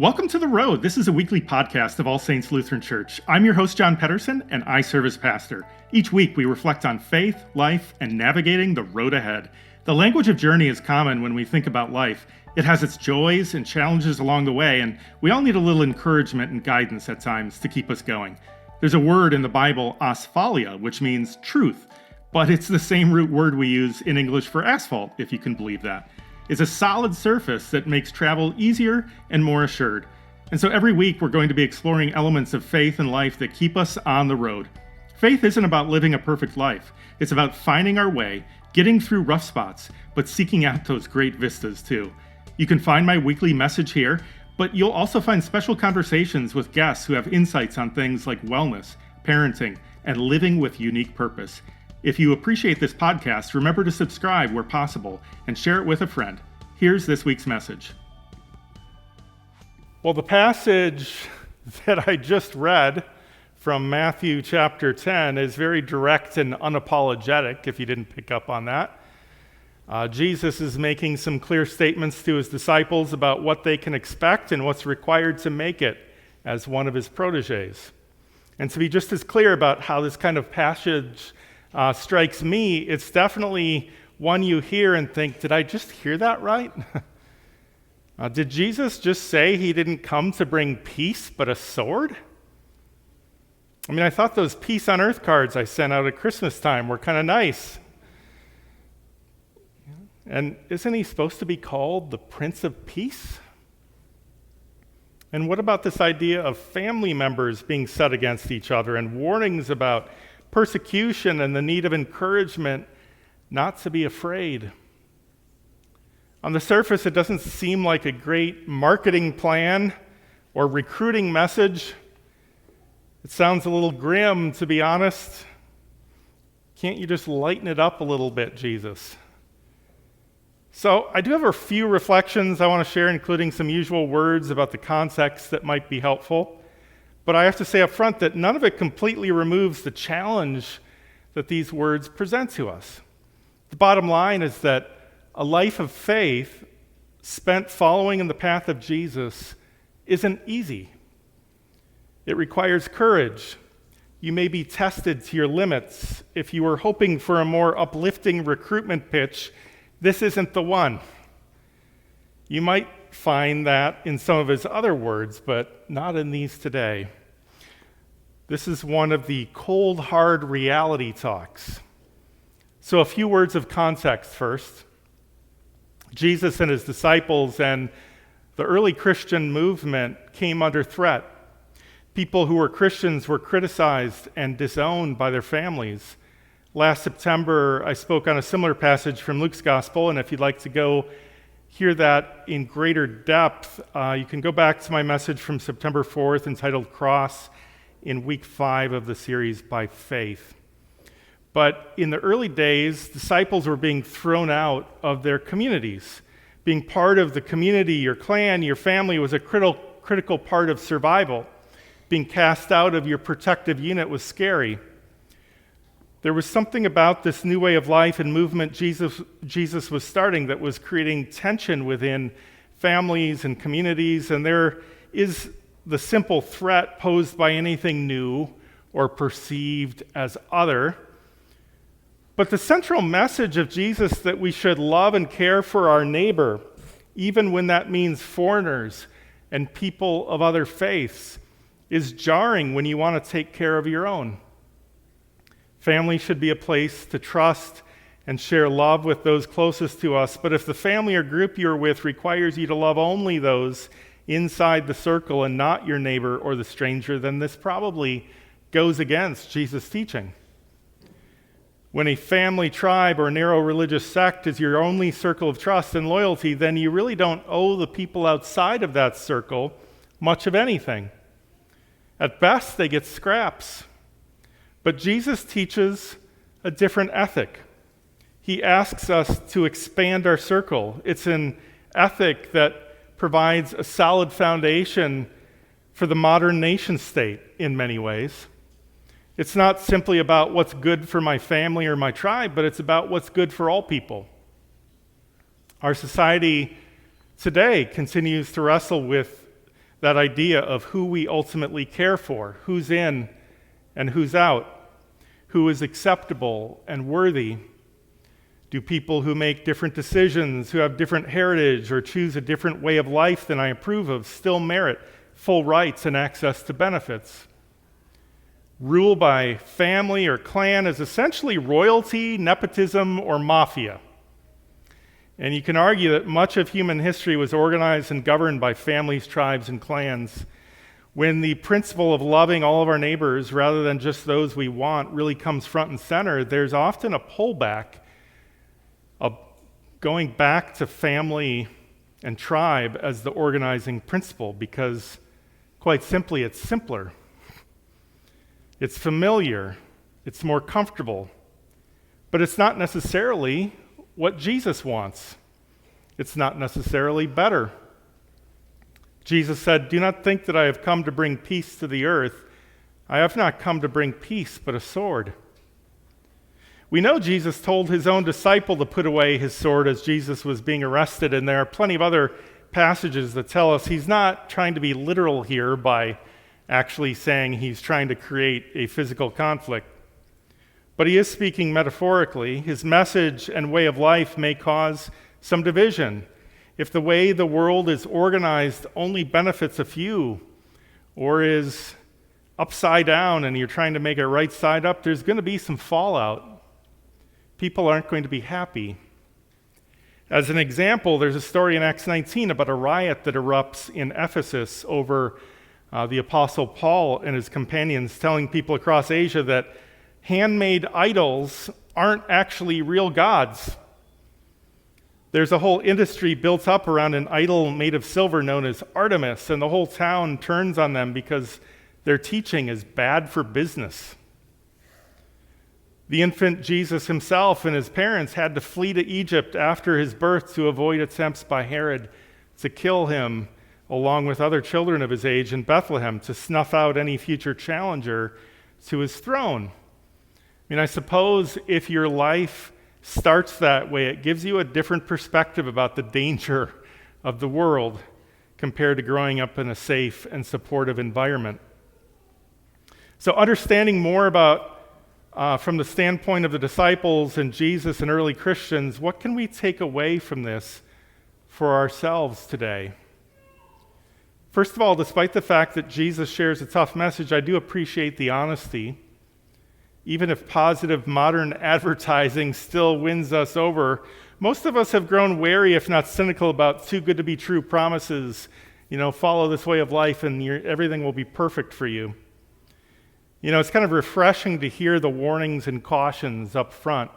Welcome to The Road. This is a weekly podcast of All Saints Lutheran Church. I'm your host, John Pedersen, and I serve as pastor. Each week, we reflect on faith, life, and navigating the road ahead. The language of journey is common when we think about life. It has its joys and challenges along the way, and we all need a little encouragement and guidance at times to keep us going. There's a word in the Bible, asphalia, which means truth, but it's the same root word we use in English for asphalt, if you can believe that. It's a solid surface that makes travel easier and more assured. And so every week we're going to be exploring elements of faith and life that keep us on the road. Faith isn't about living a perfect life. It's about finding our way, getting through rough spots, but seeking out those great vistas too. You can find my weekly message here, but you'll also find special conversations with guests who have insights on things like wellness, parenting, and living with unique purpose. If you appreciate this podcast, remember to subscribe where possible and share it with a friend. Here's this week's message. Well, the passage that I just read from Matthew chapter 10 is very direct and unapologetic, if you didn't pick up on that. Jesus is making some clear statements to his disciples about what they can expect and what's required to make it as one of his proteges. And to be just as clear about how this kind of passage strikes me, it's definitely one you hear and think, did I just hear that right? Did Jesus just say he didn't come to bring peace but a sword? I mean, I thought those peace on earth cards I sent out at Christmas time were kind of nice. And isn't he supposed to be called the Prince of Peace? And what about this idea of family members being set against each other and warnings about persecution and the need of encouragement not to be afraid? On the surface, it doesn't seem like a great marketing plan or recruiting message. It sounds a little grim, to be honest. Can't you just lighten it up a little bit, Jesus? So I do have a few reflections I want to share, including some usual words about the context that might be helpful. But I have to say up front that none of it completely removes the challenge that these words present to us. The bottom line is that a life of faith spent following in the path of Jesus isn't easy. It requires courage. You may be tested to your limits. If you were hoping for a more uplifting recruitment pitch, this isn't the one. You might find that in some of his other words, but not in these today. This is one of the cold, hard reality talks. So a few words of context first. Jesus and his disciples and the early Christian movement came under threat. People who were Christians were criticized and disowned by their families. Last September, I spoke on a similar passage from Luke's Gospel, and if you'd like to go hear that in greater depth, you can go back to my message from September 4th entitled Cross in week 5 of the series By Faith. But in the early days, disciples were being thrown out of their communities. Being part of the community, your clan, your family was a critical part of survival. Being cast out of your protective unit was scary. There was something about this new way of life and movement Jesus was starting that was creating tension within families and communities, and there is the simple threat posed by anything new or perceived as other. But the central message of Jesus that we should love and care for our neighbor, even when that means foreigners and people of other faiths, is jarring when you want to take care of your own. Family should be a place to trust and share love with those closest to us, but if the family or group you're with requires you to love only those inside the circle and not your neighbor or the stranger, then this probably goes against Jesus' teaching. When a family, tribe, or narrow religious sect is your only circle of trust and loyalty, then you really don't owe the people outside of that circle much of anything. At best, they get scraps. But Jesus teaches a different ethic. He asks us to expand our circle. It's an ethic that provides a solid foundation for the modern nation state in many ways. It's not simply about what's good for my family or my tribe, but it's about what's good for all people. Our society today continues to wrestle with that idea of who we ultimately care for, who's in and who's out, who is acceptable and worthy. Do people who make different decisions, who have different heritage, or choose a different way of life than I approve of still merit full rights and access to benefits? Rule by family or clan is essentially royalty, nepotism, or mafia. And you can argue that much of human history was organized and governed by families, tribes, and clans. When the principle of loving all of our neighbors rather than just those we want really comes front and center, there's often a pullback, of going back to family and tribe as the organizing principle, because quite simply, it's simpler. It's familiar. It's more comfortable. But it's not necessarily what Jesus wants. It's not necessarily better. Jesus said, "Do not think that I have come to bring peace to the earth. I have not come to bring peace, but a sword." We know Jesus told his own disciple to put away his sword as Jesus was being arrested, and there are plenty of other passages that tell us he's not trying to be literal here by actually saying he's trying to create a physical conflict. But he is speaking metaphorically. His message and way of life may cause some division. If the way the world is organized only benefits a few, or is upside down and you're trying to make it right side up, there's going to be some fallout. People aren't going to be happy. As an example, there's a story in Acts 19 about a riot that erupts in Ephesus over the Apostle Paul and his companions telling people across Asia that handmade idols aren't actually real gods. There's a whole industry built up around an idol made of silver known as Artemis, and the whole town turns on them because their teaching is bad for business. The infant Jesus himself and his parents had to flee to Egypt after his birth to avoid attempts by Herod to kill him, along with other children of his age in Bethlehem, to snuff out any future challenger to his throne. I suppose if your life starts that way, it gives you a different perspective about the danger of the world compared to growing up in a safe and supportive environment. So understanding more about from the standpoint of the disciples and Jesus and early Christians, what can we take away from this for ourselves today? First of all, despite the fact that Jesus shares a tough message, I do appreciate the honesty. Even if positive modern advertising still wins us over, most of us have grown wary, if not cynical, about too good to be true promises. Follow this way of life and everything will be perfect for you. It's kind of refreshing to hear the warnings and cautions up front.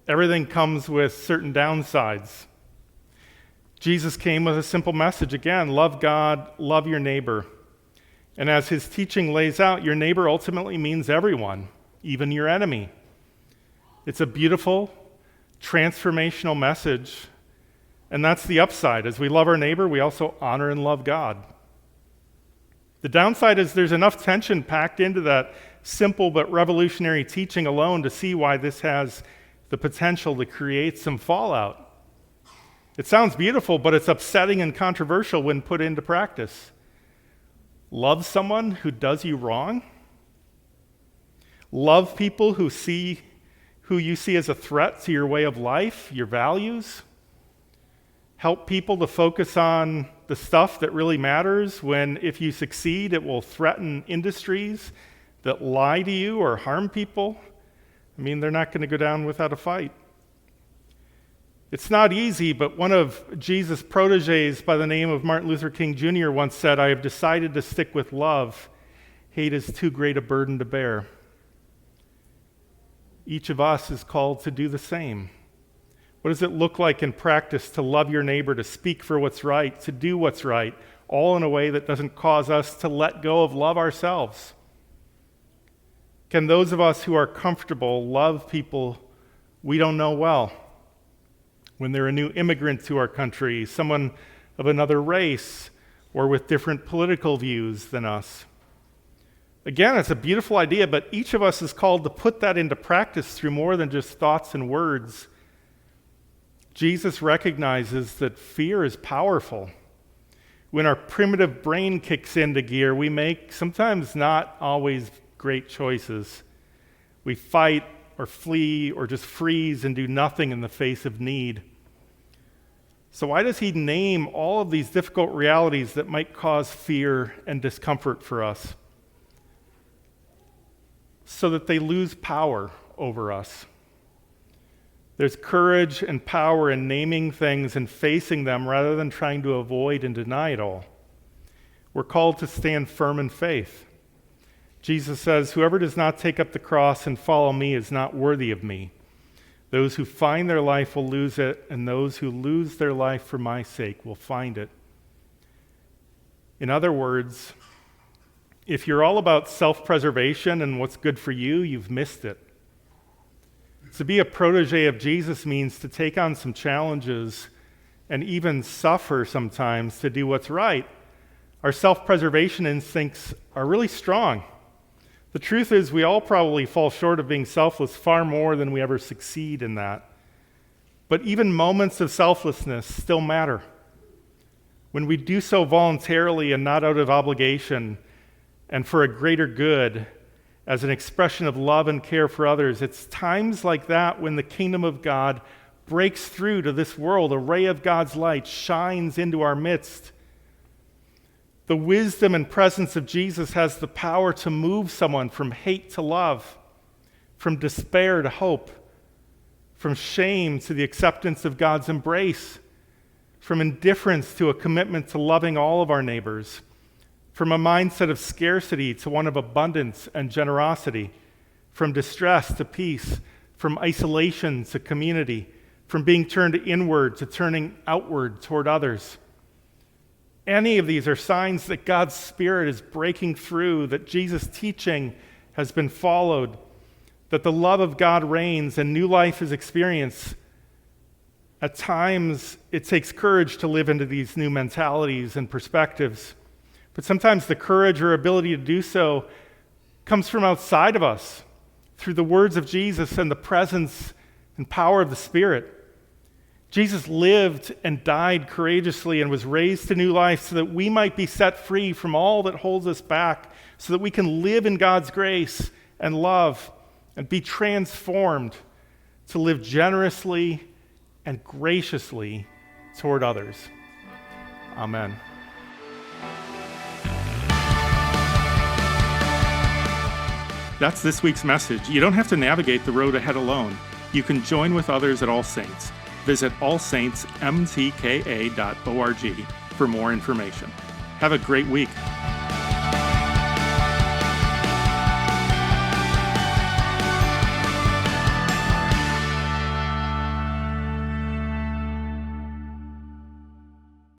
Everything comes with certain downsides. Jesus came with a simple message again: love God, love your neighbor. And as his teaching lays out, your neighbor ultimately means everyone, even your enemy. It's a beautiful, transformational message, and that's the upside. As we love our neighbor, we also honor and love God. The downside is there's enough tension packed into that simple but revolutionary teaching alone to see why this has the potential to create some fallout. It sounds beautiful, but it's upsetting and controversial when put into practice. Love someone who does you wrong. Love people who you see as a threat to your way of life, your values. Help people to focus on the stuff that really matters when, if you succeed, it will threaten industries that lie to you or harm people. They're not going to go down without a fight. It's not easy, but one of Jesus' proteges by the name of Martin Luther King Jr. once said, "I have decided to stick with love. Hate is too great a burden to bear." Each of us is called to do the same. What does it look like in practice to love your neighbor, to speak for what's right, to do what's right, all in a way that doesn't cause us to let go of love ourselves? Can those of us who are comfortable love people we don't know well? When they're a new immigrant to our country, someone of another race, or with different political views than us. Again, it's a beautiful idea, but each of us is called to put that into practice through more than just thoughts and words. Jesus recognizes that fear is powerful. When our primitive brain kicks into gear, we make sometimes not always great choices. We fight or flee or just freeze and do nothing in the face of need. So why does he name all of these difficult realities that might cause fear and discomfort for us? So that they lose power over us. There's courage and power in naming things and facing them rather than trying to avoid and deny it all. We're called to stand firm in faith. Jesus says, "Whoever does not take up the cross and follow me is not worthy of me. Those who find their life will lose it, and those who lose their life for my sake will find it." In other words, if you're all about self-preservation and what's good for you, you've missed it. To be a protege of Jesus means to take on some challenges and even suffer sometimes to do what's right. Our self-preservation instincts are really strong. The truth is, we all probably fall short of being selfless far more than we ever succeed in that. But even moments of selflessness still matter. When we do so voluntarily and not out of obligation and for a greater good, as an expression of love and care for others, it's times like that when the kingdom of God breaks through to this world. A ray of God's light shines into our midst. The wisdom and presence of Jesus has the power to move someone from hate to love, from despair to hope, from shame to the acceptance of God's embrace, from indifference to a commitment to loving all of our neighbors, from a mindset of scarcity to one of abundance and generosity, from distress to peace, from isolation to community, from being turned inward to turning outward toward others. Any of these are signs that God's Spirit is breaking through, that Jesus' teaching has been followed, that the love of God reigns and new life is experienced. At times, it takes courage to live into these new mentalities and perspectives. But sometimes the courage or ability to do so comes from outside of us, through the words of Jesus and the presence and power of the Spirit. Jesus lived and died courageously and was raised to new life so that we might be set free from all that holds us back, so that we can live in God's grace and love and be transformed to live generously and graciously toward others. Amen. That's this week's message. You don't have to navigate the road ahead alone. You can join with others at All Saints. Visit allsaintsmtka.org for more information. Have a great week.